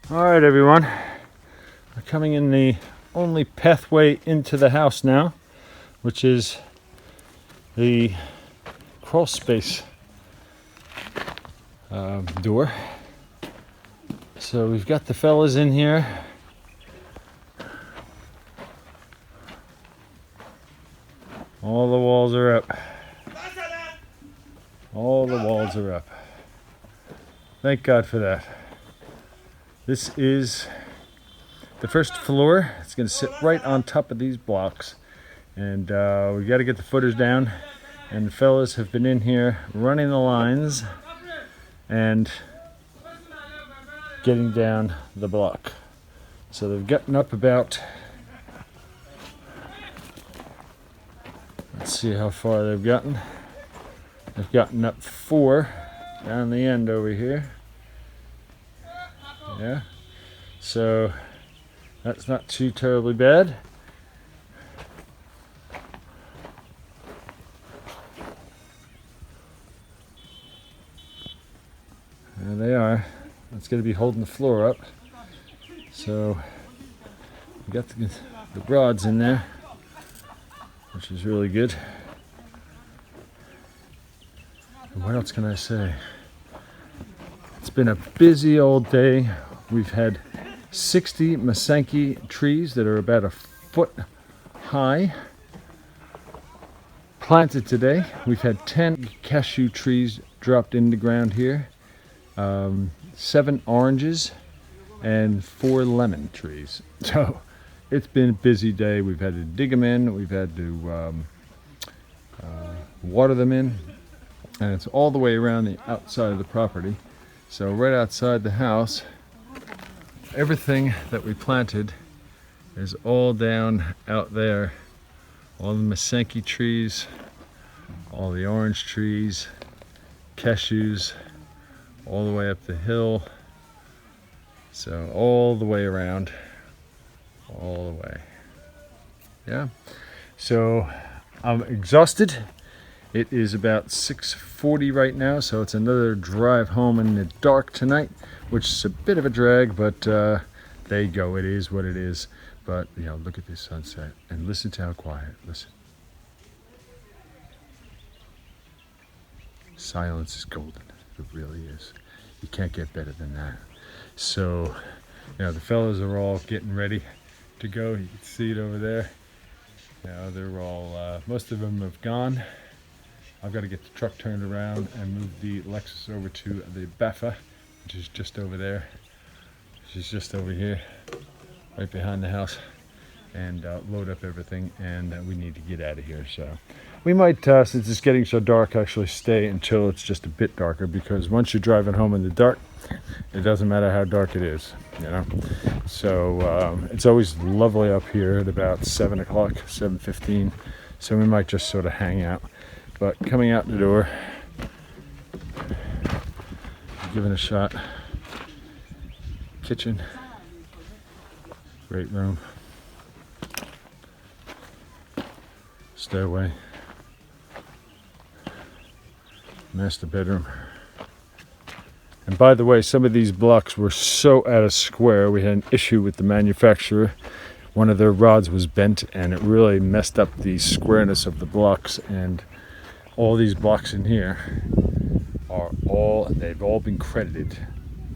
Alright everyone, we're coming in the only pathway into the house now, which is the crawl space door. So we've got the fellas in here. All the walls are up. All the walls are up. Thank God for that. This is the first floor. It's going to sit right on top of these blocks. And we got to get the footers down. And the fellas have been in here running the lines and getting down the block. So they've gotten up about, let's see how far they've gotten. They've gotten up 4 down the end over here. Yeah, so that's not too terribly bad. There they are. That's going to be holding the floor up. So we got the rods in there, which is really good. And what else can I say? It's been a busy old day. We've had 60 Masanki trees that are about 1 foot high planted today. We've had 10 cashew trees dropped in the ground here, 7 oranges, and 4 lemon trees. So it's been a busy day. We've had to dig them in, we've had to water them in, and it's all the way around the outside of the property. So right outside the house, everything that we planted is all down out there. All the Masanki trees, all the orange trees, cashews, all the way up the hill. So all the way around, all the way. Yeah, so I'm exhausted. It is about 6:40 right now, so it's another drive home in the dark tonight, which is a bit of a drag, but there you go. It is what it is. But, you know, look at this sunset and listen to how quiet. Listen. Silence is golden. It really is. You can't get better than that. So, you know, the fellas are all getting ready to go. You can see it over there. Now they're all, most of them have gone. I've got to get the truck turned around and move the Lexus over to the Baffa, which is just over there. She's just over here, right behind the house, and load up everything, and we need to get out of here. So we might, since it's getting so dark, actually stay until it's just a bit darker, because once you're driving home in the dark, it doesn't matter how dark it is, you know. So it's always lovely up here at about 7 o'clock, 7:15, so we might just sort of hang out. But coming out the door, give it a shot. Kitchen, great room, stairway, master bedroom. And by the way, some of these blocks were so out of square, we had an issue with the manufacturer. One of their rods was bent and it really messed up the squareness of the blocks, and all these blocks in here they've all been credited.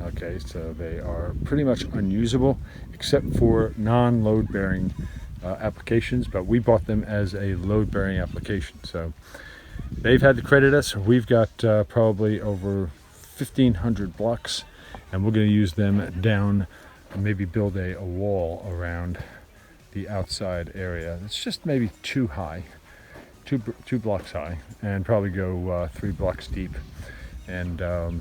Okay, so they are pretty much unusable except for non-load bearing applications, but we bought them as a load bearing application. So they've had to credit us. We've got probably over 1,500 blocks, and we're going to use them down and maybe build a wall around the outside area. It's just maybe too high. Two blocks high, and probably go 3 blocks deep, and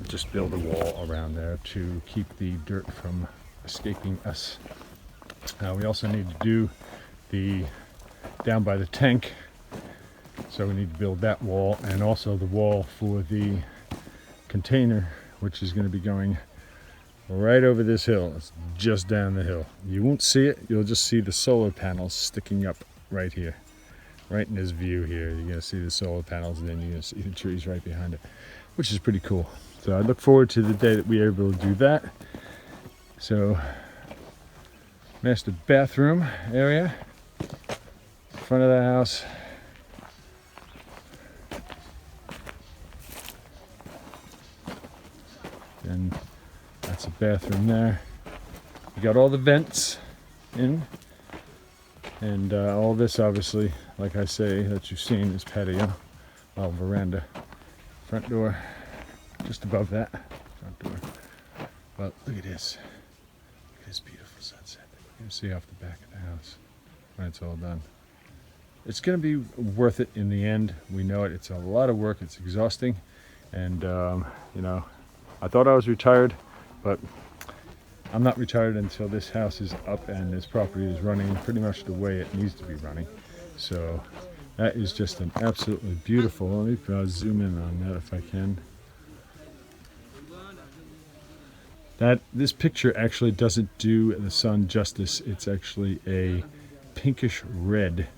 just build a wall around there to keep the dirt from escaping us. We also need to do the down by the tank, so we need to build that wall, and also the wall for the container, which is going to be going right over this hill. It's just down the hill. You won't see it, you'll just see the solar panels sticking up right here. Right in this view here, you're going to see the solar panels, and then you're going to see the trees right behind it, which is pretty cool. So I look forward to the day that we are able to do that. So, master bathroom area, front of the house. And that's a bathroom there. You got all the vents in, and all this obviously, like I say, that you've seen is patio, veranda, front door, just above that front door. But look at this. Look at this beautiful sunset. You can see off the back of the house when it's all done. It's going to be worth it in the end. We know it. It's a lot of work. It's exhausting, and you know, I thought I was retired, but I'm not retired until this house is up and this property is running pretty much the way it needs to be running. So that is just an absolutely beautiful. Let me zoom in on that if I can. This picture actually doesn't do the sun justice. It's actually a pinkish red,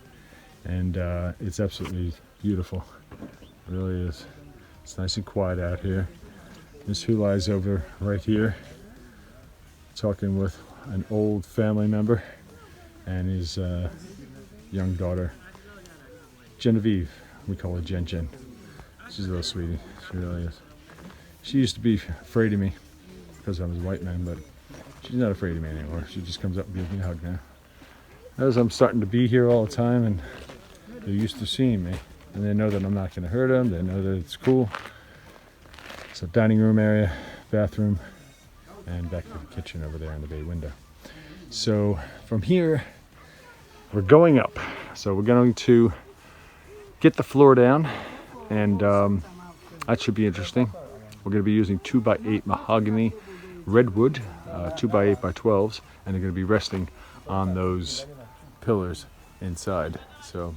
and it's absolutely beautiful. It really is. It's nice and quiet out here. Miss Hulai's over right here talking with an old family member and his young daughter, Genevieve. We call her Jen Jen. She's a little sweetie. She really is. She used to be afraid of me because I was a white man, but she's not afraid of me anymore. She just comes up and gives me a hug now. As I'm starting to be here all the time, and they're used to seeing me, and they know that I'm not going to hurt them. They know that it's cool. So dining room area, bathroom, and back to the kitchen over there in the bay window. So from here, we're going up. So we're going to get the floor down, and that should be interesting. We're going to be using 2x8 mahogany redwood, 2x8 by 12s, and they're going to be resting on those pillars inside. So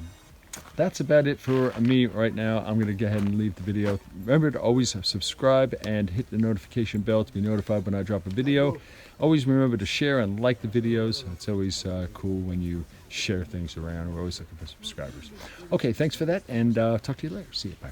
that's about it for me right now. I'm going to go ahead and leave the video. Remember to always subscribe and hit the notification bell to be notified when I drop a video. Always remember to share and like the videos. It's always cool when you share things around. We're always looking for subscribers. Okay, thanks for that, and talk to you later. See you. Bye.